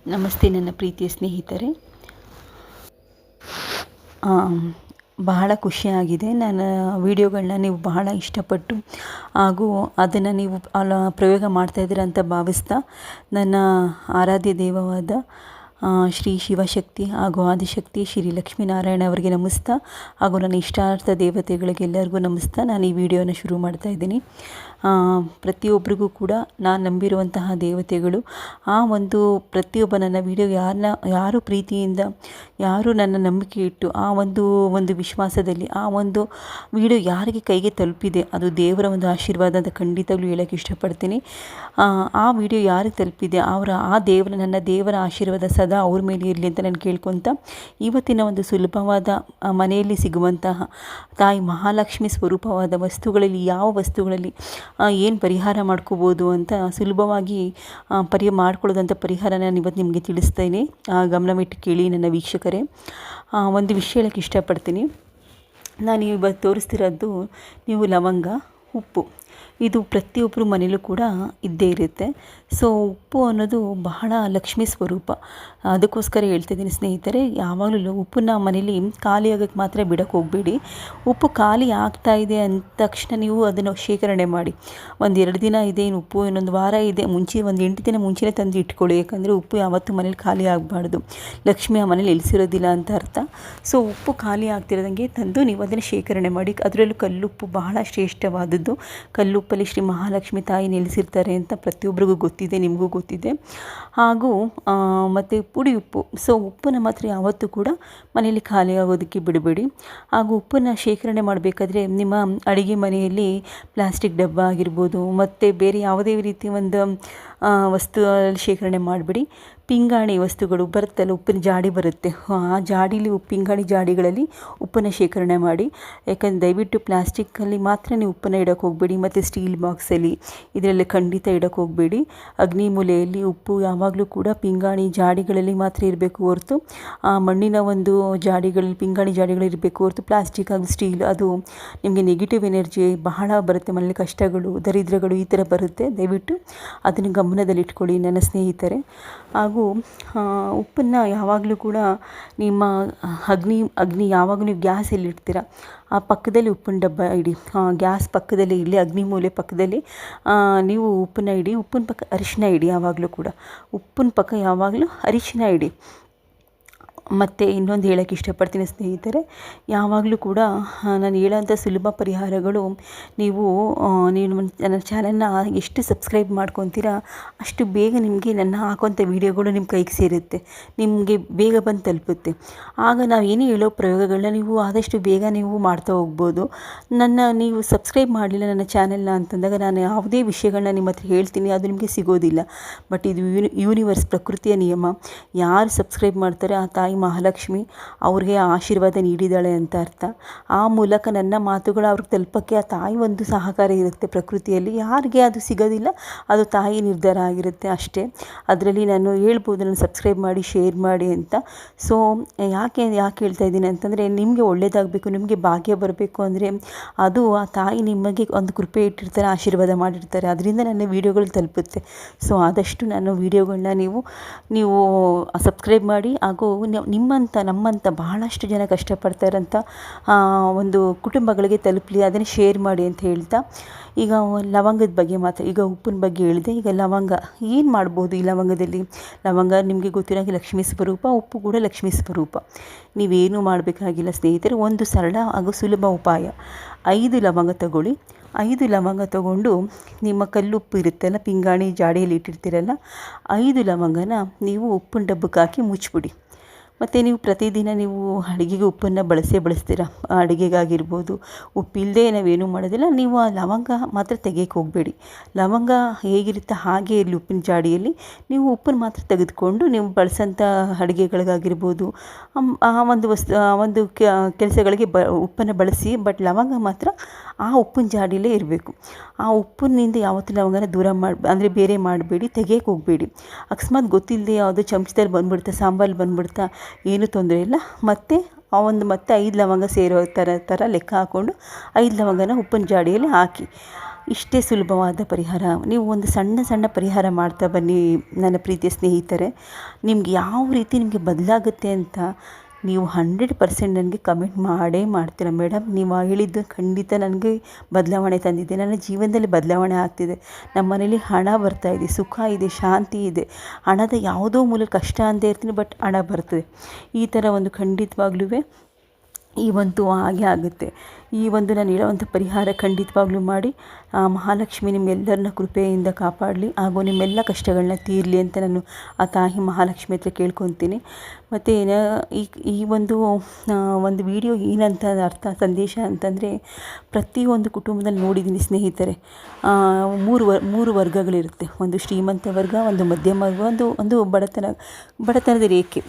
ನಮಸ್ತೆ ನನ್ನ ಪ್ರೀತಿಯ ಸ್ನೇಹಿತರೆ. ಬಹಳ ಖುಷಿಯಾಗಿದೆ. ನನ್ನ ವಿಡಿಯೋಗಳನ್ನ ನೀವು ಬಹಳ ಇಷ್ಟಪಟ್ಟು ಹಾಗೂ ಅದನ್ನು ನೀವು ಪ್ರಯೋಗ ಮಾಡ್ತಾಯಿದ್ದೀರ ಅಂತ ಭಾವಿಸ್ತಾ, ನನ್ನ ಆರಾಧ್ಯ ದೇವವಾದ ಶ್ರೀ ಶಿವಶಕ್ತಿ ಹಾಗೂ ಆದಿಶಕ್ತಿ ಶ್ರೀ ಲಕ್ಷ್ಮೀನಾರಾಯಣ ಅವರಿಗೆ ನಮಿಸ್ತಾ, ಹಾಗೂ ನನ್ನ ಇಷ್ಟಾರ್ಥ ದೇವತೆಗಳಿಗೆಲ್ಲರಿಗೂ ನಮಿಸ್ತಾ ನಾನು ಈ ವಿಡಿಯೋನ ಶುರು ಮಾಡ್ತಾಯಿದ್ದೀನಿ. ಪ್ರತಿಯೊಬ್ಬರಿಗೂ ಕೂಡ ನಾನು ನಂಬಿರುವಂತಹ ದೇವತೆಗಳು ಆ ಒಂದು ಪ್ರತಿಯೊಬ್ಬ ನನ್ನ ವಿಡಿಯೋಗೆ ಯಾರು ಪ್ರೀತಿಯಿಂದ, ಯಾರು ನನ್ನ ನಂಬಿಕೆ ಇಟ್ಟು ಆ ಒಂದು ವಿಶ್ವಾಸದಲ್ಲಿ ಆ ಒಂದು ವಿಡಿಯೋ ಯಾರಿಗೆ ಕೈಗೆ ತಲುಪಿದೆ, ಅದು ದೇವರ ಒಂದು ಆಶೀರ್ವಾದ ಅಂತ ಖಂಡಿತವಾಗ್ಲೂ ಹೇಳೋಕ್ಕೆ ಇಷ್ಟಪಡ್ತೀನಿ. ಆ ವಿಡಿಯೋ ಯಾರಿಗೆ ತಲುಪಿದೆ ನನ್ನ ದೇವರ ಆಶೀರ್ವಾದ ಸದಾ ಅವ್ರ ಮೇಲೆ ಇರಲಿ ಅಂತ ನಾನು ಕೇಳ್ಕೊತ, ಇವತ್ತಿನ ಒಂದು ಸುಲಭವಾದ ಮನೆಯಲ್ಲಿ ಸಿಗುವಂತಹ ತಾಯಿ ಮಹಾಲಕ್ಷ್ಮಿ ಸ್ವರೂಪವಾದ ವಸ್ತುಗಳಲ್ಲಿ ಯಾವ ವಸ್ತುಗಳಲ್ಲಿ ಏನು ಪರಿಹಾರ ಮಾಡ್ಕೋಬೋದು ಅಂತ ಸುಲಭವಾಗಿ ಮಾಡ್ಕೊಳ್ಳೋದಂಥ ಪರಿಹಾರ ನಾನು ಇವತ್ತು ನಿಮಗೆ ತಿಳಿಸ್ತೇನೆ. ಗಮನವಿಟ್ಟು ಕೇಳಿ ನನ್ನ ವೀಕ್ಷಕರೇ. ಒಂದು ವಿಷಯ ಹೇಳೋಕ್ಕೆ ಇಷ್ಟಪಡ್ತೀನಿ. ನಾನು ಇವತ್ತು ತೋರಿಸ್ತಿರೋದು ನೀವು ಲವಂಗ, ಉಪ್ಪು, ಇದು ಪ್ರತಿಯೊಬ್ಬರು ಮನೇಲೂ ಕೂಡ ಇದ್ದೇ ಇರುತ್ತೆ. ಸೊ ಉಪ್ಪು ಅನ್ನೋದು ಬಹಳ ಲಕ್ಷ್ಮೀ ಸ್ವರೂಪ. ಅದಕ್ಕೋಸ್ಕರ ಹೇಳ್ತಿದ್ದೀನಿ ಸ್ನೇಹಿತರೆ, ಯಾವಾಗಲೂ ಉಪ್ಪನ್ನ ಮನೇಲಿ ಖಾಲಿ ಆಗೋಕ್ಕೆ ಮಾತ್ರ ಬಿಡೋಕ್ಕೆ ಹೋಗಬೇಡಿ. ಉಪ್ಪು ಖಾಲಿ ಆಗ್ತಾ ಇದೆ ಅಂದ ತಕ್ಷಣ ನೀವು ಅದನ್ನು ಶೇಖರಣೆ ಮಾಡಿ. 1-2 ದಿನ ಇದೆ, ಇನ್ನು ಉಪ್ಪು ಇನ್ನೊಂದು ವಾರ ಇದೆ, ಒಂದು 8 ದಿನ ಮುಂಚೆನೇ ತಂದು ಇಟ್ಕೊಳ್ಳಿ. ಯಾಕಂದರೆ ಉಪ್ಪು ಯಾವತ್ತೂ ಮನೇಲಿ ಖಾಲಿ ಆಗಬಾರ್ದು. ಲಕ್ಷ್ಮಿ ಆ ಮನೇಲಿ ಇಳಿಸಿರೋದಿಲ್ಲ ಅಂತ ಅರ್ಥ. ಸೊ ಉಪ್ಪು ಖಾಲಿ ಆಗ್ತಿರೋದಂಗೆ ತಂದು ನೀವು ಅದನ್ನು ಶೇಖರಣೆ ಮಾಡಿ. ಅದರಲ್ಲೂ ಕಲ್ಲುಪ್ಪು ಬಹಳ ಶ್ರೇಷ್ಠವಾದದ್ದು. ಕಲ್ಲುಪ್ಪಲ್ಲಿ ಶ್ರೀ ಮಹಾಲಕ್ಷ್ಮಿ ತಾಯಿ ನೆಲೆಸಿರ್ತಾರೆ ಅಂತ ಪ್ರತಿಯೊಬ್ಬರಿಗೂ ಗೊತ್ತಿದೆ, ನಿಮಗೂ ಗೊತ್ತಿದೆ. ಹಾಗೂ ಮತ್ತು ಪುಡಿ ಉಪ್ಪು. ಸೊ ಉಪ್ಪನ್ನು ಮಾತ್ರ ಯಾವತ್ತೂ ಕೂಡ ಮನೆಯಲ್ಲಿ ಖಾಲಿ ಆಗೋದಕ್ಕೆ ಬಿಡಬೇಡಿ. ಹಾಗೂ ಉಪ್ಪನ್ನು ಶೇಖರಣೆ ಮಾಡಬೇಕಾದ್ರೆ ನಿಮ್ಮ ಅಡುಗೆ ಮನೆಯಲ್ಲಿ ಪ್ಲಾಸ್ಟಿಕ್ ಡಬ್ಬ ಆಗಿರ್ಬೋದು, ಮತ್ತು ಬೇರೆ ಯಾವುದೇ ರೀತಿ ಒಂದು ವಸ್ತು ಶೇಖರಣೆ ಮಾಡಬೇಡಿ. ಪಿಂಗಾಣಿ ವಸ್ತುಗಳು ಬರುತ್ತಲ್ಲ, ಉಪ್ಪಿನ ಜಾಡಿ ಬರುತ್ತೆ, ಆ ಜಾಡೀಲಿ ಪಿಂಗಾಣಿ ಜಾಡಿಗಳಲ್ಲಿ ಉಪ್ಪನ್ನು ಶೇಖರಣೆ ಮಾಡಿ. ಯಾಕಂದರೆ ದಯವಿಟ್ಟು ಪ್ಲಾಸ್ಟಿಕ್ಕಲ್ಲಿ ಮಾತ್ರ ನೀವು ಉಪ್ಪನ್ನು ಇಡೋಕ್ಕೆ ಹೋಗಬೇಡಿ, ಮತ್ತು ಸ್ಟೀಲ್ ಬಾಕ್ಸಲ್ಲಿ ಇದರಲ್ಲಿ ಖಂಡಿತ ಇಡೋಕ್ಕೆ ಹೋಗಬೇಡಿ. ಅಗ್ನಿ ಮೂಲೆಯಲ್ಲಿ ಉಪ್ಪು ಯಾವಾಗಲೂ ಕೂಡ ಪಿಂಗಾಣಿ ಜಾಡಿಗಳಲ್ಲಿ ಮಾತ್ರ ಇರಬೇಕು ಹೊರತು ಮಣ್ಣಿನ ಒಂದು ಜಾಡಿಗಳಲ್ಲಿ ಪಿಂಗಾಣಿ ಜಾಡಿಗಳು ಇರಬೇಕು ಹೊರತು ಪ್ಲಾಸ್ಟಿಕ್ ಹಾಗೂ ಸ್ಟೀಲ್ ಅದು ನಿಮಗೆ ನೆಗೆಟಿವ್ ಎನರ್ಜಿ ಬಹಳ ಬರುತ್ತೆ. ಮನೇಲಿ ಕಷ್ಟಗಳು, ದರಿದ್ರಗಳು ಈ ಥರ ಬರುತ್ತೆ. ದಯವಿಟ್ಟು ಅದನ್ನು ಗಮನದಲ್ಲಿಟ್ಕೊಳ್ಳಿ ನನ್ನ ಸ್ನೇಹಿತರೆ. ಹಾಗೂ ಉಪ್ಪನ್ನು ಯಾವಾಗಲೂ ಕೂಡ ನಿಮ್ಮ ಅಗ್ನಿ ಯಾವಾಗಲೂ ನೀವು ಗ್ಯಾಸ್ ಎಲ್ಲಿಡ್ತೀರ ಆ ಪಕ್ಕದಲ್ಲಿ ಉಪ್ಪಿನ ಡಬ್ಬ ಇಡಿ. ಗ್ಯಾಸ್ ಪಕ್ಕದಲ್ಲಿ ಇಲ್ಲಿ ಅಗ್ನಿ ಮೂಲೆ ಪಕ್ಕದಲ್ಲಿ ನೀವು ಉಪ್ಪನ್ನ ಇಡಿ. ಉಪ್ಪಿನ ಪಕ್ಕ ಅರಿಶಿನ ಇಡಿ. ಯಾವಾಗಲೂ ಕೂಡ ಉಪ್ಪಿನ ಪಕ್ಕ ಯಾವಾಗಲೂ ಅರಿಶಿನ ಇಡಿ. ಮತ್ತು ಇನ್ನೊಂದು ಹೇಳೋಕ್ಕೆ ಇಷ್ಟಪಡ್ತೀನಿ ಸ್ನೇಹಿತರೆ, ಯಾವಾಗಲೂ ಕೂಡ ನಾನು ಹೇಳೋಂಥ ಸುಲಭ ಪರಿಹಾರಗಳು ನೀವು ನನ್ನ ಚಾನಲ್ನ ಎಷ್ಟು ಸಬ್ಸ್ಕ್ರೈಬ್ ಮಾಡ್ಕೊತೀರಾ ಅಷ್ಟು ಬೇಗ ನಿಮಗೆ ನನ್ನ ಹಾಕೋಂಥ ವೀಡಿಯೋಗಳು ನಿಮ್ಮ ಕೈಗೆ ಸೇರುತ್ತೆ, ನಿಮಗೆ ಬೇಗ ಬಂದು ತಲುಪುತ್ತೆ. ಆಗ ನಾವು ಏನೇ ಹೇಳೋ ಪ್ರಯೋಗಗಳನ್ನ ನೀವು ಆದಷ್ಟು ಬೇಗ ನೀವು ಮಾಡ್ತಾ ಹೋಗ್ಬೋದು. ನೀವು ಸಬ್ಸ್ಕ್ರೈಬ್ ಮಾಡಲಿಲ್ಲ ನನ್ನ ಚಾನಲ್ನ ಅಂತಂದಾಗ ನಾನು ಯಾವುದೇ ವಿಷಯಗಳನ್ನ ನಿಮ್ಮ ಹತ್ರ ಹೇಳ್ತೀನಿ, ಅದು ನಿಮಗೆ ಸಿಗೋದಿಲ್ಲ. ಬಟ್ ಇದು ಯೂನಿವರ್ಸ್, ಪ್ರಕೃತಿಯ ನಿಯಮ. ಯಾರು ಸಬ್ಸ್ಕ್ರೈಬ್ ಮಾಡ್ತಾರೆ ಆ ತಾಯಿ ಮಹಾಲಕ್ಷ್ಮಿ ಅವ್ರಿಗೆ ಆಶೀರ್ವಾದ ನೀಡಿದ್ದಾಳೆ ಅಂತ ಅರ್ಥ. ಆ ಮೂಲಕ ನನ್ನ ಮಾತುಗಳು ಅವ್ರಿಗೆ ತಲುಪೋಕ್ಕೆ ಆ ತಾಯಿ ಒಂದು ಸಹಕಾರ ಇರುತ್ತೆ. ಪ್ರಕೃತಿಯಲ್ಲಿ ಯಾರಿಗೆ ಅದು ಸಿಗೋದಿಲ್ಲ, ಅದು ತಾಯಿ ನಿರ್ಧಾರ ಆಗಿರುತ್ತೆ ಅಷ್ಟೇ. ಅದರಲ್ಲಿ ನಾನು ಹೇಳ್ಬೋದು, ನಾನು ಸಬ್ಸ್ಕ್ರೈಬ್ ಮಾಡಿ, ಶೇರ್ ಮಾಡಿ ಅಂತ. ಸೊ ಯಾಕೆ ಹೇಳ್ತಾ ಇದ್ದೀನಿ ಅಂತಂದರೆ, ನಿಮಗೆ ಒಳ್ಳೆಯದಾಗಬೇಕು, ನಿಮಗೆ ಭಾಗ್ಯ ಬರಬೇಕು ಅಂದರೆ ಅದು ಆ ತಾಯಿ ನಿಮಗೆ ಒಂದು ಕೃಪೆ ಇಟ್ಟಿರ್ತಾರೆ, ಆಶೀರ್ವಾದ ಮಾಡಿರ್ತಾರೆ. ಅದರಿಂದ ನನ್ನ ವೀಡಿಯೋಗಳು ತಲುಪುತ್ತೆ. ಸೊ ಆದಷ್ಟು ನನ್ನ ವೀಡಿಯೋಗಳನ್ನ ನೀವು ಸಬ್ಸ್ಕ್ರೈಬ್ ಮಾಡಿ. ಹಾಗೂ ನಮ್ಮಂಥ ಬಹಳಷ್ಟು ಜನ ಕಷ್ಟಪಡ್ತಾ ಇರೋಂಥ ಒಂದು ಕುಟುಂಬಗಳಿಗೆ ತಲುಪಲಿ, ಅದನ್ನು ಶೇರ್ ಮಾಡಿ ಅಂತ ಹೇಳ್ತಾ, ಈಗ ಲವಂಗದ ಬಗ್ಗೆ ಈಗ ಉಪ್ಪಿನ ಬಗ್ಗೆ ಹೇಳಿದೆ. ಈಗ ಲವಂಗ ಏನು ಮಾಡ್ಬೋದು? ಈ ಲವಂಗ ನಿಮಗೆ ಗೊತ್ತಿರೋಂಗೆ ಲಕ್ಷ್ಮೀ ಸ್ವರೂಪ, ಉಪ್ಪು ಕೂಡ ಲಕ್ಷ್ಮೀ ಸ್ವರೂಪ. ನೀವೇನು ಮಾಡಬೇಕಾಗಿಲ್ಲ ಸ್ನೇಹಿತರೆ, ಒಂದು ಸರಳ ಹಾಗೂ ಸುಲಭ ಉಪಾಯ. 5 ಲವಂಗ ತಗೊಳ್ಳಿ. 5 ಲವಂಗ ತಗೊಂಡು ನಿಮ್ಮ ಕಲ್ಲುಪ್ಪು ಇರುತ್ತಲ್ಲ, ಪಿಂಗಾಣಿ ಜಾಡಿಯಲ್ಲಿ ಇಟ್ಟಿರ್ತೀರಲ್ಲ, 5 ಲವಂಗನ ನೀವು ಉಪ್ಪಿನ ಡಬ್ಬಕ್ಕೆ ಹಾಕಿ ಮುಚ್ಚಿಬಿಡಿ. ಮತ್ತು ನೀವು ಪ್ರತಿದಿನ ನೀವು ಅಡುಗೆಗೆ ಉಪ್ಪನ್ನು ಬಳಸ್ತೀರ. ಅಡುಗೆಗಾಗಿರ್ಬೋದು, ಉಪ್ಪಿಲ್ಲದೆ ನಾವೇನು ಮಾಡೋದಿಲ್ಲ. ನೀವು ಆ ಲವಂಗ ಮಾತ್ರ ತೆಗೆಯಕ್ಕೆ ಹೋಗಬೇಡಿ. ಲವಂಗ ಹೇಗಿರುತ್ತೆ ಹಾಗೇ ಇರಲಿ ಉಪ್ಪಿನ ಜಾಡಿಯಲ್ಲಿ. ನೀವು ಉಪ್ಪನ್ನು ಮಾತ್ರ ತೆಗೆದುಕೊಂಡು ನೀವು ಬಳಸೋಂಥ ಅಡುಗೆಗಳಿಗಾಗಿರ್ಬೋದು, ಆ ಒಂದು ಕೆಲಸಗಳಿಗೆ ಉಪ್ಪನ್ನು ಬಳಸಿ. ಬಟ್ ಲವಂಗ ಮಾತ್ರ ಆ ಉಪ್ಪಿನ ಜಾಡಿಯಲ್ಲೇ ಇರಬೇಕು. ಆ ಉಪ್ಪಿನಿಂದ ಯಾವತ್ತೂ ಲವಂಗನ ದೂರ ಅಂದರೆ ಬೇರೆ ಮಾಡಬೇಡಿ, ತೆಗೆಯಕ್ಕೆ ಹೋಗಬೇಡಿ. ಅಕಸ್ಮಾತ್ ಗೊತ್ತಿಲ್ಲದೆ ಯಾವುದೋ ಚಮಚದಲ್ಲಿ ಬಂದುಬಿಡ್ತಾ, ಸಾಂಬಾರಲ್ಲಿ ಬಂದುಬಿಡ್ತಾ, ಏನೂ ತೊಂದರೆ ಇಲ್ಲ. ಮತ್ತು ಮತ್ತೆ 5 ಲವಂಗ ಸೇರೋ ಥರ ಲೆಕ್ಕ ಹಾಕ್ಕೊಂಡು 5 ಲವಂಗನ ಉಪ್ಪಿನ ಜಾಡಿಯಲ್ಲಿ ಹಾಕಿ. ಇಷ್ಟೇ ಸುಲಭವಾದ ಪರಿಹಾರ. ನೀವು ಒಂದು ಸಣ್ಣ ಸಣ್ಣ ಪರಿಹಾರ ಮಾಡ್ತಾ ಬನ್ನಿ ನನ್ನ ಪ್ರೀತಿಯ ಸ್ನೇಹಿತರೆ. ನಿಮ್ಗೆ ಯಾವ ರೀತಿ ನಿಮಗೆ ಬದಲಾಗುತ್ತೆ ಅಂತ ನೀವು 100% ನನಗೆ ಕಮೆಂಟ್ ಮಾಡೇ ಮಾಡ್ತೀರ. ಮೇಡಮ್ ನೀವು ಹೇಳಿದ್ದು ಖಂಡಿತ ನನಗೆ ಬದಲಾವಣೆ ತಂದಿದೆ, ನನ್ನ ಜೀವನದಲ್ಲಿ ಬದಲಾವಣೆ ಆಗ್ತಿದೆ, ನಮ್ಮ ಮನೇಲಿ ಹಣ ಬರ್ತಾಯಿದೆ, ಸುಖ ಇದೆ, ಶಾಂತಿ ಇದೆ, ಹಣದ ಯಾವುದೋ ಮೂಲ ಕಷ್ಟ ಅಂತ ಇರ್ತೀನಿ ಬಟ್ ಹಣ ಬರ್ತದೆ. ಈ ಥರ ಒಂದು ಖಂಡಿತವಾಗ್ಲೂ ಈ ಒಂದು ಹಾಗೆ ಆಗುತ್ತೆ. ಈ ಒಂದು ನಾನು ಹೇಳೋವಂಥ ಪರಿಹಾರ ಖಂಡಿತವಾಗ್ಲೂ ಮಾಡಿ ಆ ಮಹಾಲಕ್ಷ್ಮಿ ನಿಮ್ಮೆಲ್ಲರನ್ನ ಕೃಪೆಯಿಂದ ಕಾಪಾಡಲಿ ಹಾಗೂ ನಿಮ್ಮೆಲ್ಲ ಕಷ್ಟಗಳನ್ನ ತೀರಲಿ ಅಂತ ನಾನು ಆ ತಾಯಿ ಮಹಾಲಕ್ಷ್ಮಿ ಹತ್ರ ಕೇಳ್ಕೊತೀನಿ. ಮತ್ತು ಈ ಒಂದು ವಿಡಿಯೋ ಏನಂತ ಸಂದೇಶ ಅಂತಂದರೆ, ಪ್ರತಿಯೊಂದು ಕುಟುಂಬದಲ್ಲಿ ನೋಡಿದ್ದೀನಿ ಸ್ನೇಹಿತರೆ, ಮೂರು ವರ್ಗಗಳಿರುತ್ತೆ. ಒಂದು ಶ್ರೀಮಂತ ವರ್ಗ, ಒಂದು ಮಧ್ಯಮ ವರ್ಗ, ಒಂದು ಬಡತನದ ರೇಖೆ.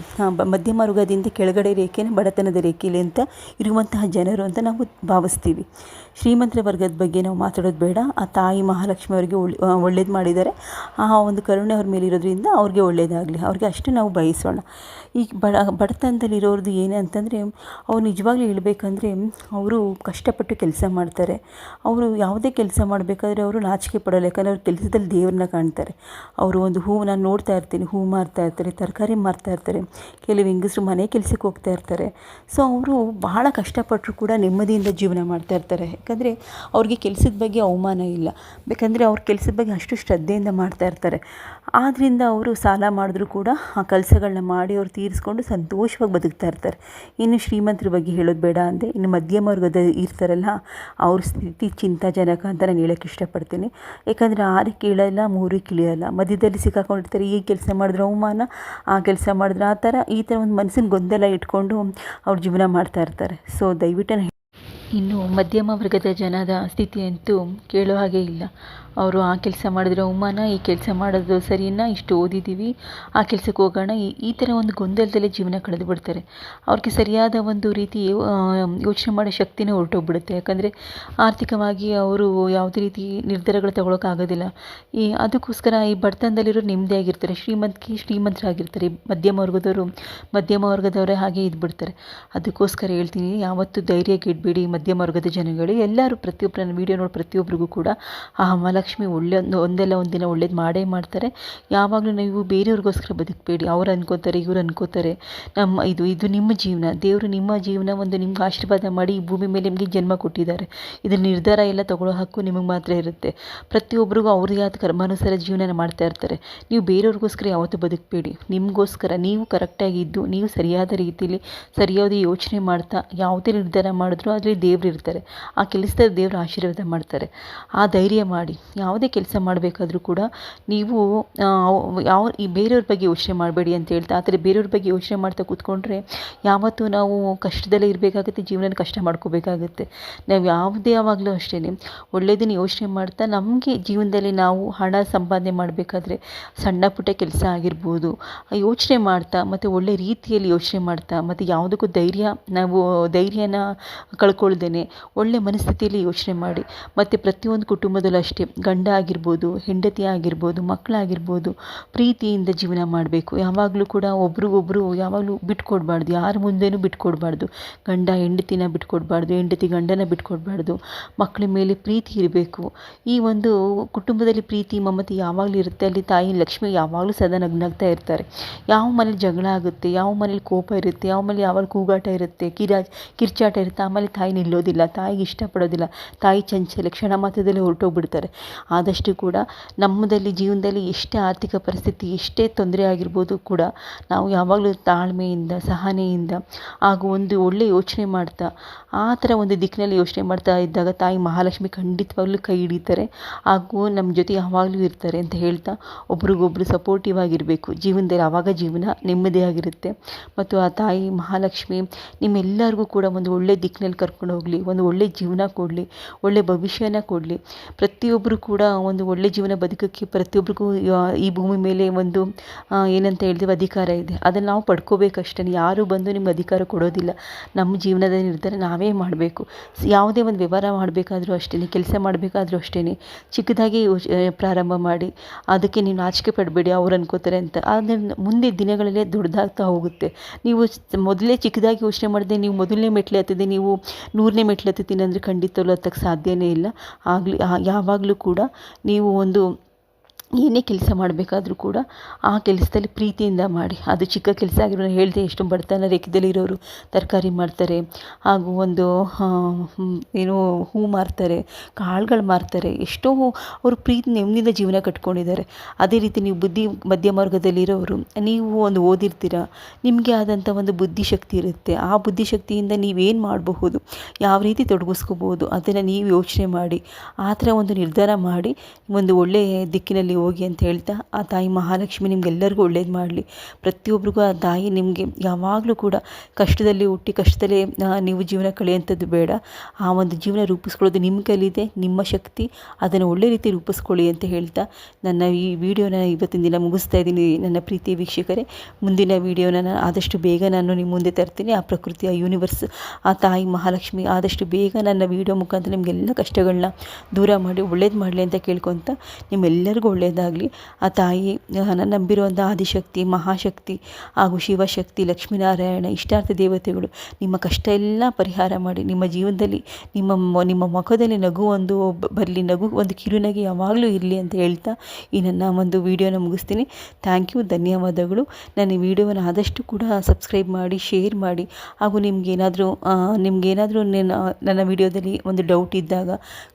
ಮಧ್ಯಮ ವರ್ಗದಿಂದ ಕೆಳಗಡೆ ರೇಖೆನೇ ಬಡತನದ ರೇಖೆಯಲ್ಲಿ ಅಂತ ಇರುವಂತಹ ಜನರು ಅಂತ ನಾವು ಭಾವಿಸ್ತೀವಿ. ಶ್ರೀಮಂತರ ವರ್ಗದ ಬಗ್ಗೆ ನಾವು ಮಾತಾಡೋದು ಬೇಡ. ಆ ತಾಯಿ ಮಹಾಲಕ್ಷ್ಮಿ ಅವರಿಗೆ ಒಳ್ಳೇದು ಮಾಡಿದ್ದಾರೆ, ಆ ಒಂದು ಕರುಣೆ ಅವ್ರ ಮೇಲೆ ಇರೋದ್ರಿಂದ ಅವ್ರಿಗೆ ಒಳ್ಳೇದಾಗಲಿ, ಅವ್ರಿಗೆ ಅಷ್ಟು ನಾವು ಬಯಸೋಣ. ಈ ಬಡತನದಲ್ಲಿರೋರ್ದು ಏನೇ ಅಂತಂದರೆ, ಅವ್ರು ನಿಜವಾಗ್ಲೂ ಹೇಳಬೇಕಂದ್ರೆ ಅವರು ಕಷ್ಟಪಟ್ಟು ಕೆಲಸ ಮಾಡ್ತಾರೆ. ಅವರು ಯಾವುದೇ ಕೆಲಸ ಮಾಡಬೇಕಾದ್ರೆ ಅವರು ನಾಚಿಕೆ ಪಡೋಲ್ಲ, ಯಾಕಂದರೆ ಅವ್ರ ಕೆಲಸದಲ್ಲಿ ದೇವ್ರನ್ನ ಕಾಣ್ತಾರೆ. ಅವರು ಒಂದು ಹೂವು, ನಾನು ನೋಡ್ತಾ ಇರ್ತೀನಿ, ಹೂವು ಮಾರ್ತಾ ಇರ್ತಾರೆ, ತರಕಾರಿ ಮಾರ್ತಾ ಇರ್ತಾರೆ, ಕೆಲವು ಹೆಂಗಸರು ಮನೆ ಕೆಲಸಕ್ಕೆ ಹೋಗ್ತಾ ಇರ್ತಾರೆ. ಸೊ ಅವರು ಬಹಳ ಕಷ್ಟಪಟ್ಟರು ಕೂಡ ನೆಮ್ಮದಿಯಿಂದ ಜೀವನ ಮಾಡ್ತಾ ಇರ್ತಾರೆ. ಯಾಕಂದರೆ ಅವ್ರಿಗೆ ಕೆಲಸದ ಬಗ್ಗೆ ಅವಮಾನ ಇಲ್ಲ, ಬೇಕಂದರೆ ಅವ್ರ ಕೆಲಸದ ಬಗ್ಗೆ ಅಷ್ಟು ಶ್ರದ್ಧೆಯಿಂದ ಮಾಡ್ತಾ ಇರ್ತಾರೆ. ಆದ್ದರಿಂದ ಅವರು ಸಾಲ ಮಾಡಿದ್ರು ಕೂಡ ಆ ಕೆಲಸಗಳನ್ನ ಮಾಡಿ ಅವ್ರು ತೀರಿಸ್ಕೊಂಡು ಸಂತೋಷವಾಗಿ ಬದುಕ್ತಾ ಇರ್ತಾರೆ. ಇನ್ನು ಶ್ರೀಮಂತರ ಬಗ್ಗೆ ಹೇಳೋದು ಬೇಡ ಅಂದೆ. ಇನ್ನು ಮಧ್ಯಮ ವರ್ಗದ ಇರ್ತಾರಲ್ಲ, ಅವ್ರ ಸ್ಥಿತಿ ಚಿಂತಾಜನಕ ಅಂತ ನಾನು ಹೇಳೋಕ್ಕೆ ಇಷ್ಟಪಡ್ತೀನಿ. ಯಾಕಂದರೆ 6ಕ್ಕೆ ಇಳಿಯಲ್ಲ, 3ಕ್ಕೆ ಇಳಿಯಲ್ಲ, ಮಧ್ಯದಲ್ಲಿ ಸಿಕ್ಕಾಕೊಂಡಿರ್ತಾರೆ. ಈ ಕೆಲಸ ಮಾಡಿದ್ರೆ ಅವಮಾನ, ಆ ಕೆಲಸ ಮಾಡಿದ್ರೆ ಆ ಥರ, ಈ ಥರ ಒಂದು ಮನಸ್ಸಿನ ಗೊಂದಲ ಇಟ್ಕೊಂಡು ಅವ್ರು ಜೀವನ ಮಾಡ್ತಾ ಇರ್ತಾರೆ. ಸೊ ದಯವಿಟ್ಟು ಇನ್ನು ಮಧ್ಯಮ ವರ್ಗದ ಜನದ ಸ್ಥಿತಿಯಂತೂ ಕೇಳೋ ಹಾಗೆ ಇಲ್ಲ. ಅವರು ಆ ಕೆಲಸ ಮಾಡಿದ್ರೆ ಅವಮಾನ, ಈ ಕೆಲಸ ಮಾಡೋದು ಸರಿನಾ, ಇಷ್ಟು ಓದಿದ್ದೀವಿ, ಆ ಕೆಲಸಕ್ಕೆ ಹೋಗೋಣ, ಈ ಥರ ಒಂದು ಗೊಂದಲದಲ್ಲೇ ಜೀವನ ಕಳೆದು ಬಿಡ್ತಾರೆ. ಅವ್ರಿಗೆ ಸರಿಯಾದ ಒಂದು ರೀತಿ ಯೋಚನೆ ಮಾಡೋ ಶಕ್ತಿನೇ ಹೊರಟೋಗ್ಬಿಡುತ್ತೆ. ಯಾಕಂದರೆ ಆರ್ಥಿಕವಾಗಿ ಅವರು ಯಾವುದೇ ರೀತಿ ನಿರ್ಧಾರಗಳು ತಗೊಳ್ಳೋಕ್ಕಾಗೋದಿಲ್ಲ. ಅದಕ್ಕೋಸ್ಕರ ಈ ಬಡತನದಲ್ಲಿರೋ ನೆಮ್ಮದಿಯಾಗಿರ್ತಾರೆ. ಶ್ರೀಮಂತರಾಗಿರ್ತಾರೆ. ಮಧ್ಯಮ ವರ್ಗದವರೇ ಹಾಗೆ ಇದ್ಬಿಡ್ತಾರೆ. ಅದಕ್ಕೋಸ್ಕರ ಹೇಳ್ತೀನಿ, ಯಾವತ್ತೂ ಧೈರ್ಯ ಗೆಡಬೇಡಿ ಮಧ್ಯಮ ವರ್ಗದ ಜನಗಳು. ಎಲ್ಲರೂ ಪ್ರತಿಯೊಬ್ಬರನ್ನ ವೀಡಿಯೋ ನೋಡಿ ಪ್ರತಿಯೊಬ್ಬರಿಗೂ ಕೂಡ ಆ ಮಹಾಲಕ್ಷ್ಮಿ ಒಂದಲ್ಲ ಒಂದು ದಿನ ಒಳ್ಳೇದು ಮಾಡೇ ಮಾಡ್ತಾರೆ. ಯಾವಾಗಲೂ ನೀವು ಬೇರೆಯವ್ರಿಗೋಸ್ಕರ ಬದುಕಬೇಡಿ. ಅವ್ರು ಅನ್ಕೋತಾರೆ, ಇವ್ರು ಅನ್ಕೋತಾರೆ. ಇದು ನಿಮ್ಮ ಜೀವನ, ದೇವರು ನಿಮ್ಮ ಜೀವನ ಒಂದು ನಿಮ್ಗೆ ಆಶೀರ್ವಾದ ಮಾಡಿ ಈ ಭೂಮಿ ಮೇಲೆ ನಿಮಗೆ ಜನ್ಮ ಕೊಟ್ಟಿದ್ದಾರೆ. ಇದ್ರ ನಿರ್ಧಾರ ಎಲ್ಲ ತಗೊಳ್ಳೋ ಹಕ್ಕು ನಿಮಗೆ ಮಾತ್ರ ಇರುತ್ತೆ. ಪ್ರತಿಯೊಬ್ಬರಿಗೂ ಅವ್ರಿಗೆ ಆದ ಕರ್ಮಾನುಸಾರ ಜೀವನ ಮಾಡ್ತಾ ಇರ್ತಾರೆ. ನೀವು ಬೇರೆಯವ್ರಿಗೋಸ್ಕರ ಯಾವತ್ತೂ ಬದುಕಬೇಡಿ. ನಿಮಗೋಸ್ಕರ ನೀವು ಕರೆಕ್ಟಾಗಿದ್ದು, ನೀವು ಸರಿಯಾದ ರೀತಿಯಲ್ಲಿ ಸರಿಯಾದ ಯೋಚನೆ ಮಾಡ್ತಾ ಯಾವುದೇ ನಿರ್ಧಾರ ಮಾಡಿದ್ರು ಅದರಲ್ಲಿ ದೇವ್ರು ಇರ್ತಾರೆ. ಆ ಕೆಲಸದಲ್ಲಿ ದೇವರು ಆಶೀರ್ವಾದ ಮಾಡ್ತಾರೆ. ಆ ಧೈರ್ಯ ಮಾಡಿ. ಯಾವುದೇ ಕೆಲಸ ಮಾಡಬೇಕಾದ್ರೂ ಕೂಡ ನೀವು ಈ ಬೇರೆಯವ್ರ ಬಗ್ಗೆ ಯೋಚನೆ ಮಾಡಬೇಡಿ ಅಂತ ಹೇಳ್ತಾ, ಆ ಥರ ಬೇರೆಯವ್ರ ಬಗ್ಗೆ ಯೋಚನೆ ಮಾಡ್ತಾ ಕೂತ್ಕೊಂಡ್ರೆ ಯಾವತ್ತೂ ನಾವು ಕಷ್ಟದಲ್ಲೇ ಇರಬೇಕಾಗುತ್ತೆ, ಜೀವನ ಕಷ್ಟ ಮಾಡ್ಕೋಬೇಕಾಗುತ್ತೆ. ನಾವು ಯಾವಾಗಲೂ ಅಷ್ಟೇ ಒಳ್ಳೆಯದನ್ನು ಯೋಚನೆ ಮಾಡ್ತಾ, ನಮಗೆ ಜೀವನದಲ್ಲಿ ನಾವು ಹಣ ಸಂಪಾದನೆ ಮಾಡಬೇಕಾದ್ರೆ ಸಣ್ಣ ಪುಟ್ಟ ಕೆಲಸ ಆಗಿರ್ಬೋದು ಯೋಚನೆ ಮಾಡ್ತಾ, ಮತ್ತು ಒಳ್ಳೆ ರೀತಿಯಲ್ಲಿ ಯೋಚನೆ ಮಾಡ್ತಾ, ಮತ್ತು ಯಾವುದಕ್ಕೂ ಧೈರ್ಯನ ಕಳ್ಕೊಳ್ದೇನೆ ಒಳ್ಳೆ ಮನಸ್ಥಿತಿಯಲ್ಲಿ ಯೋಚನೆ ಮಾಡಿ. ಮತ್ತು ಪ್ರತಿಯೊಂದು ಕುಟುಂಬದಲ್ಲೂ ಅಷ್ಟೇ, ಗಂಡ ಆಗಿರ್ಬೋದು, ಹೆಂಡತಿ ಆಗಿರ್ಬೋದು, ಮಕ್ಕಳಾಗಿರ್ಬೋದು, ಪ್ರೀತಿಯಿಂದ ಜೀವನ ಮಾಡಬೇಕು. ಯಾವಾಗಲೂ ಕೂಡ ಒಬ್ರಿಗೊಬ್ರು ಯಾವಾಗಲೂ ಬಿಟ್ಕೊಡ್ಬಾರ್ದು, ಯಾರ ಮುಂದೆನೂ ಬಿಟ್ಕೊಡ್ಬಾರ್ದು. ಗಂಡ ಹೆಂಡತಿನ ಬಿಟ್ಕೊಡ್ಬಾರ್ದು, ಹೆಂಡತಿ ಗಂಡನ ಬಿಟ್ಕೊಡ್ಬಾರ್ದು. ಮಕ್ಕಳ ಮೇಲೆ ಪ್ರೀತಿ ಇರಬೇಕು. ಈ ಒಂದು ಕುಟುಂಬದಲ್ಲಿ ಪ್ರೀತಿ ಮಮತೆ ಯಾವಾಗಲೂ ಇರುತ್ತೆ. ಅಲ್ಲಿ ತಾಯಿ ಲಕ್ಷ್ಮಿ ಯಾವಾಗಲೂ ಸದಾ ನಗ್ನಗ್ತಾ ಇರ್ತಾರೆ. ಯಾವ ಮನೇಲಿ ಜಗಳ ಆಗುತ್ತೆ, ಯಾವ ಮನೇಲಿ ಕೋಪ ಇರುತ್ತೆ, ಯಾವ ಮನೇಲಿ ಯಾವಾಗ ಕೂಗಾಟ ಇರುತ್ತೆ, ಕಿರ್ಚಾಟ ಇರುತ್ತೆ, ಆಮೇಲೆ ತಾಯಿ ನಿಲ್ಲೋದಿಲ್ಲ, ತಾಯಿಗೆ ಇಷ್ಟಪಡೋದಿಲ್ಲ. ತಾಯಿ ಚಂಚಲ ಕ್ಷಣ ಮಾತ್ರದಲ್ಲಿ ಹೊರಟೋಗ್ಬಿಡ್ತಾರೆ. ಆದಷ್ಟು ಕೂಡ ನಮ್ಮದಲ್ಲಿ ಜೀವನದಲ್ಲಿ ಎಷ್ಟೇ ಆರ್ಥಿಕ ಪರಿಸ್ಥಿತಿ ಎಷ್ಟೇ ತೊಂದರೆ ಆಗಿರ್ಬೋದು ಕೂಡ ನಾವು ಯಾವಾಗಲೂ ತಾಳ್ಮೆಯಿಂದ, ಸಹನೆಯಿಂದ ಹಾಗೂ ಒಂದು ಒಳ್ಳೆ ಯೋಚನೆ ಮಾಡ್ತಾ, ಆ ಥರ ಒಂದು ದಿಕ್ಕಿನಲ್ಲಿ ಯೋಚನೆ ಮಾಡ್ತಾ ಇದ್ದಾಗ ತಾಯಿ ಮಹಾಲಕ್ಷ್ಮಿ ಖಂಡಿತವಾಗ್ಲೂ ಕೈ ಹಿಡಿತಾರೆ ಹಾಗೂ ನಮ್ಮ ಜೊತೆ ಯಾವಾಗಲೂ ಇರ್ತಾರೆ ಅಂತ ಹೇಳ್ತಾ, ಒಬ್ರಿಗೊಬ್ರು ಸಪೋರ್ಟಿವ್ ಆಗಿರಬೇಕು ಜೀವನದಲ್ಲಿ. ಆವಾಗ ಜೀವನ ನೆಮ್ಮದಿಯಾಗಿರುತ್ತೆ. ಮತ್ತು ಆ ತಾಯಿ ಮಹಾಲಕ್ಷ್ಮಿ ನಿಮ್ಮೆಲ್ಲರಿಗೂ ಕೂಡ ಒಂದು ಒಳ್ಳೆ ದಿಕ್ಕಿನಲ್ಲಿ ಕರ್ಕೊಂಡು ಹೋಗಲಿ, ಒಂದು ಒಳ್ಳೆ ಜೀವನ ಕೊಡಲಿ, ಒಳ್ಳೆ ಭವಿಷ್ಯನ ಕೊಡಲಿ. ಪ್ರತಿಯೊಬ್ಬರು ಕೂಡ ಒಂದು ಒಳ್ಳೆ ಜೀವನ ಬದುಕೋಕ್ಕೆ ಪ್ರತಿಯೊಬ್ಬರಿಗೂ ಈ ಭೂಮಿ ಮೇಲೆ ಒಂದು ಏನಂತ ಹೇಳ್ತೀವಿ ಅಧಿಕಾರ ಇದೆ. ಅದನ್ನು ನಾವು ಪಡ್ಕೋಬೇಕಷ್ಟೇ. ಯಾರು ಬಂದು ನಿಮ್ಗೆ ಅಧಿಕಾರ ಕೊಡೋದಿಲ್ಲ. ನಮ್ಮ ಜೀವನದ ನಿರ್ಧಾರ ನಾವೇ ಮಾಡಬೇಕು. ಯಾವುದೇ ಒಂದು ವ್ಯವಹಾರ ಮಾಡಬೇಕಾದ್ರೂ ಅಷ್ಟೇ, ಕೆಲಸ ಮಾಡಬೇಕಾದ್ರೂ ಅಷ್ಟೇ, ಚಿಕ್ಕದಾಗಿ ಪ್ರಾರಂಭ ಮಾಡಿ. ಅದಕ್ಕೆ ನೀವು ನಾಚಿಕೆ ಪಡಬೇಡಿ ಅವ್ರು ಅನ್ಕೋತಾರೆ ಅಂತ. ಅದನ್ನು ಮುಂದೆ ದಿನಗಳಲ್ಲೇ ದೊಡ್ಡದಾಗ್ತಾ ಹೋಗುತ್ತೆ. ನೀವು ಮೊದಲೇ ಚಿಕ್ಕದಾಗಿ ಯೋಚನೆ ಮಾಡಿದೆ, ನೀವು ಮೊದಲನೇ ಮೆಟ್ಲು ಹತ್ತಿದೆ, ನೀವು 100ನೇ ಮೆಟ್ಲು ಹತ್ತುತ್ತೀನಿ ಅಂದರೆ ಖಂಡಿತವಾಗ್ಲೂ ಹತ್ತಕ್ಕೆ ಸಾಧ್ಯನೇ ಇಲ್ಲ. ಯಾವಾಗಲೂ ಕೂಡ ನೀವು ಒಂದು ಏನೇ ಕೆಲಸ ಮಾಡಬೇಕಾದ್ರೂ ಕೂಡ ಆ ಕೆಲಸದಲ್ಲಿ ಪ್ರೀತಿಯಿಂದ ಮಾಡಿ. ಅದು ಚಿಕ್ಕ ಕೆಲಸ ಆಗಿರೋ ಹೇಳಿದೆ, ಎಷ್ಟೋ ಬಡತನ ರೇಖೆದಲ್ಲಿರೋರು ತರಕಾರಿ ಮಾರ್ತಾರೆ, ಹಾಗೂ ಒಂದು ಏನೋ ಹೂ ಮಾರ್ತಾರೆ, ಕಾಳುಗಳು ಮಾರ್ತಾರೆ. ಎಷ್ಟೋ ಅವರು ಪ್ರೀತಿ ನೆಮ್ಮದಿಯಿಂದ ಜೀವನ ಕಟ್ಕೊಂಡಿದ್ದಾರೆ. ಅದೇ ರೀತಿ ನೀವು ಮಧ್ಯಮ ವರ್ಗದಲ್ಲಿರೋರು, ನೀವು ಒಂದು ಓದಿರ್ತೀರ, ನಿಮಗೆ ಆದಂಥ ಒಂದು ಬುದ್ಧಿಶಕ್ತಿ ಇರುತ್ತೆ. ಆ ಬುದ್ಧಿಶಕ್ತಿಯಿಂದ ನೀವೇನು ಮಾಡಬಹುದು, ಯಾವ ರೀತಿ ತೊಡಗಿಸ್ಕೋಬೋದು, ಅದನ್ನು ನೀವು ಯೋಚನೆ ಮಾಡಿ ಆ ಥರ ಒಂದು ನಿರ್ಧಾರ ಮಾಡಿ ಒಂದು ಒಳ್ಳೆಯ ದಿಕ್ಕಿನಲ್ಲಿ ಹೋಗಿ ಅಂತ ಹೇಳ್ತಾ, ಆ ತಾಯಿ ಮಹಾಲಕ್ಷ್ಮಿ ನಿಮಗೆಲ್ಲರಿಗೂ ಒಳ್ಳೇದು ಮಾಡಲಿ. ಪ್ರತಿಯೊಬ್ಬರಿಗೂ ಆ ತಾಯಿ ನಿಮಗೆ ಯಾವಾಗಲೂ ಕೂಡ ಕಷ್ಟದಲ್ಲಿ ಹುಟ್ಟಿ ಕಷ್ಟದಲ್ಲೇ ನೀವು ಜೀವನ ಕಳೆಯುವಂಥದ್ದು ಬೇಡ. ಆ ಒಂದು ಜೀವನ ರೂಪಿಸ್ಕೊಳ್ಳೋದು ನಿಮ್ಮ ಕೈಲಿದೆ, ನಿಮ್ಮ ಶಕ್ತಿ. ಅದನ್ನು ಒಳ್ಳೆ ರೀತಿ ರೂಪಿಸ್ಕೊಳ್ಳಿ ಅಂತ ಹೇಳ್ತಾ ನನ್ನ ಈ ವಿಡಿಯೋನ ಇವತ್ತಿನ ದಿನ ಮುಗಿಸ್ತಾ ಇದ್ದೀನಿ. ನನ್ನ ಪ್ರೀತಿ ವೀಕ್ಷಕರೇ, ಮುಂದಿನ ವಿಡಿಯೋನ ಆದಷ್ಟು ಬೇಗ ನಾನು ನಿಮ್ಮ ಮುಂದೆ ತರ್ತೀನಿ. ಆ ಪ್ರಕೃತಿ, ಆ ಯೂನಿವರ್ಸ್, ಆ ತಾಯಿ ಮಹಾಲಕ್ಷ್ಮಿ ಆದಷ್ಟು ಬೇಗ ನನ್ನ ವಿಡಿಯೋ ಮುಖಾಂತರ ನಿಮಗೆಲ್ಲ ಕಷ್ಟಗಳನ್ನ ದೂರ ಮಾಡಿ ಒಳ್ಳೇದು ಮಾಡಲಿ ಅಂತ ಕೇಳ್ಕೊತ, ನಿಮ್ಮೆಲ್ಲರಿಗೂ ಒಳ್ಳೆಯದಾಗಲಿ. ಆ ತಾಯಿ, ನಾನು ನಂಬಿರುವಂಥ ಆದಿಶಕ್ತಿ, ಮಹಾಶಕ್ತಿ ಹಾಗೂ ಶಿವಶಕ್ತಿ, ಲಕ್ಷ್ಮೀನಾರಾಯಣ, ಇಷ್ಟಾರ್ಥ ದೇವತೆಗಳು ನಿಮ್ಮ ಕಷ್ಟ ಎಲ್ಲ ಪರಿಹಾರ ಮಾಡಿ, ನಿಮ್ಮ ಜೀವನದಲ್ಲಿ ನಿಮ್ಮ ಮುಖದಲ್ಲಿ ನಗು ಒಂದು ಬರಲಿ, ನಗು ಒಂದು ಕಿರುನಗೆ ಯಾವಾಗಲೂ ಇರಲಿ ಅಂತ ಹೇಳ್ತಾ ಈ ನನ್ನ ಒಂದು ವಿಡಿಯೋನ ಮುಗಿಸ್ತೀನಿ. ಥ್ಯಾಂಕ್ ಯು, ಧನ್ಯವಾದಗಳು. ನನ್ನ ಈ ವಿಡಿಯೋವನ್ನು ಆದಷ್ಟು ಕೂಡ ಸಬ್ಸ್ಕ್ರೈಬ್ ಮಾಡಿ, ಶೇರ್ ಮಾಡಿ, ಹಾಗೂ ನಿಮಗೇನಾದರೂ ನನ್ನ ವಿಡಿಯೋದಲ್ಲಿ ಒಂದು ಡೌಟ್ ಇದ್ದಾಗ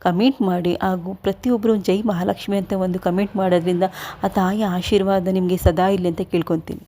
ಕಮೆಂಟ್ ಮಾಡಿ. ಹಾಗೂ ಪ್ರತಿಯೊಬ್ಬರು ಜೈ ಮಹಾಲಕ್ಷ್ಮಿ ಅಂತ ಒಂದು ಕಮೆಂಟ್ ಮಾಡೋದ್ರಿಂದ ಆ ತಾಯಿಯ ಆಶೀರ್ವಾದ ನಿಮಗೆ ಸದಾ ಇರಲಿ ಅಂತ ಕೇಳ್ಕೊತೀನಿ.